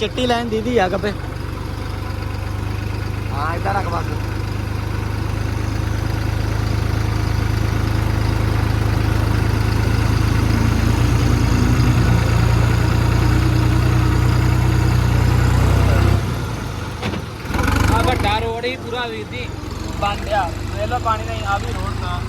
ਚਿੱਟੀ ਲਾਈਨ ਦੀਦੀ ਆ ਗੱਬੇ। ਹਾਂ ਇੱਧਰ ਰੱਖ ਬਸ। ਆ ਵੱਡਾ ਰੋਡ ਹੀ ਪੂਰਾ ਵੀਰ ਜੀ ਬਣ ਗਿਆ। ਵੇਖ ਲਓ ਪਾਣੀ ਦਾ ਆ ਵੀ ਰੋਡ ਤਾਂ